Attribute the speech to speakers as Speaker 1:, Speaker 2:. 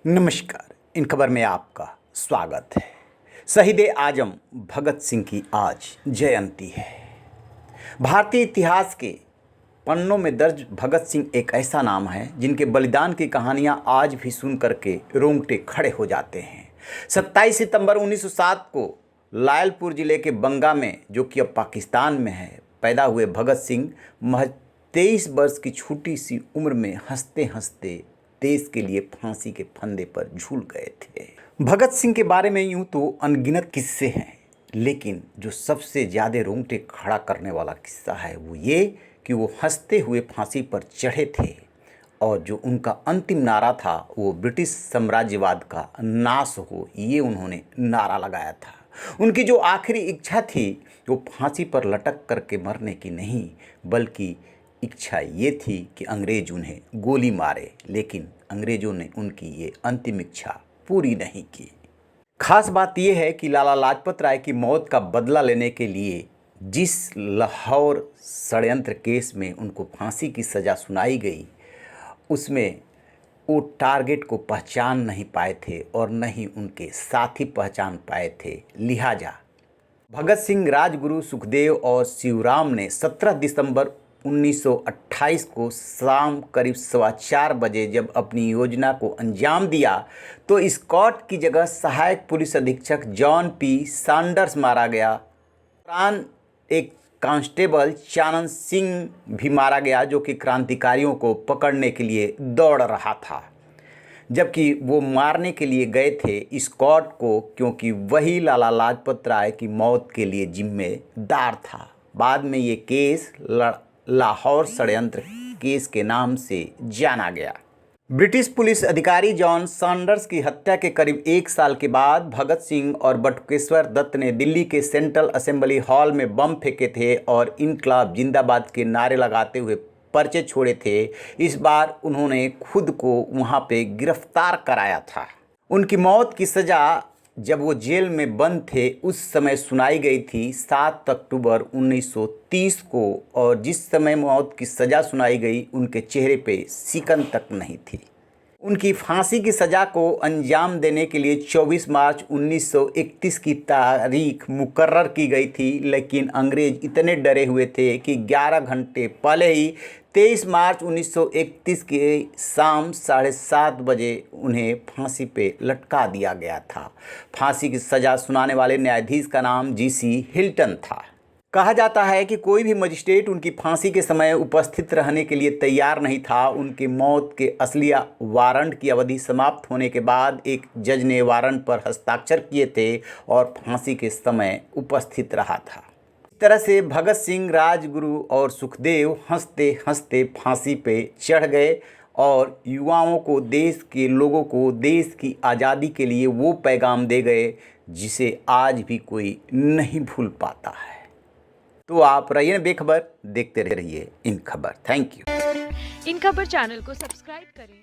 Speaker 1: नमस्कार। इन खबर में आपका स्वागत है। शहीद आजम भगत सिंह की आज जयंती है। भारतीय इतिहास के पन्नों में दर्ज भगत सिंह एक ऐसा नाम है जिनके बलिदान की कहानियां आज भी सुन करके रोंगटे खड़े हो जाते हैं। 27 सितंबर 1907 को लायलपुर जिले के बंगा में, जो कि अब पाकिस्तान में है, पैदा हुए भगत सिंह महज 23 वर्ष की छोटी सी उम्र में हंसते हंसते देश के लिए फांसी के फंदे पर झूल गए थे। भगत सिंह के बारे में यूं तो अनगिनत किस्से हैं, लेकिन जो सबसे ज़्यादा रोंगटे खड़ा करने वाला किस्सा है वो ये कि वो हंसते हुए फांसी पर चढ़े थे और जो उनका अंतिम नारा था वो ब्रिटिश साम्राज्यवाद का नाश हो, ये उन्होंने नारा लगाया था। उनकी जो आखिरी इच्छा थी वो फांसी पर लटक करके मरने की नहीं, बल्कि इच्छा ये थी कि अंग्रेज उन्हें गोली मारे, लेकिन अंग्रेज़ों ने उनकी ये अंतिम इच्छा पूरी नहीं की। खास बात यह है कि लाला लाजपत राय की मौत का बदला लेने के लिए जिस लाहौर षड्यंत्र केस में उनको फांसी की सज़ा सुनाई गई, उसमें वो टारगेट को पहचान नहीं पाए थे और न ही उनके साथी पहचान पाए थे। लिहाजा भगत सिंह, राजगुरु, सुखदेव और शिवराम ने 17 दिसंबर 1928 को शाम करीब 4:15 बजे जब अपनी योजना को अंजाम दिया तो स्कॉट की जगह सहायक पुलिस अधीक्षक जॉन पी सैंडर्स मारा गया। दौरान एक कांस्टेबल चानन सिंह भी मारा गया, जो कि क्रांतिकारियों को पकड़ने के लिए दौड़ रहा था, जबकि वो मारने के लिए गए थे स्कॉट को, क्योंकि वही लाला लाजपत राय की मौत के लिए जिम्मेदार था। बाद में ये केस लाहौर षड्यंत्र केस के नाम से जाना गया। ब्रिटिश पुलिस अधिकारी जॉन सैंडर्स की हत्या के करीब 1 साल के बाद भगत सिंह और बटुकेश्वर दत्त ने दिल्ली के सेंट्रल असेंबली हॉल में बम फेंके थे और इनकलाब जिंदाबाद के नारे लगाते हुए पर्चे छोड़े थे। इस बार उन्होंने खुद को वहां पे गिरफ्तार कराया था। उनकी मौत की सज़ा जब वो जेल में बंद थे उस समय सुनाई गई थी 7 अक्टूबर 1930 को, और जिस समय मौत की सज़ा सुनाई गई उनके चेहरे पे सिकन तक नहीं थी। उनकी फांसी की सज़ा को अंजाम देने के लिए 24 मार्च 1931 की तारीख मुकर्रर की गई थी, लेकिन अंग्रेज इतने डरे हुए थे कि 11 घंटे पहले ही 23 मार्च 1931 के शाम 7:30 बजे उन्हें फांसी पे लटका दिया गया था। फांसी की सज़ा सुनाने वाले न्यायाधीश का नाम जीसी हिल्टन था। कहा जाता है कि कोई भी मजिस्ट्रेट उनकी फांसी के समय उपस्थित रहने के लिए तैयार नहीं था। उनकी मौत के असलिया वारंट की अवधि समाप्त होने के बाद एक जज ने वारंट पर हस्ताक्षर किए थे और फांसी के समय उपस्थित रहा था। इस तरह से भगत सिंह, राजगुरु और सुखदेव हंसते हंसते फांसी पे चढ़ गए और युवाओं को, देश के लोगों को देश की आज़ादी के लिए वो पैगाम दे गए जिसे आज भी कोई नहीं भूल पाता है। तो आप रहिए बेखबर, देखते रहिए इन खबर। Thank you.
Speaker 2: इन खबर चैनल को सब्सक्राइब करें।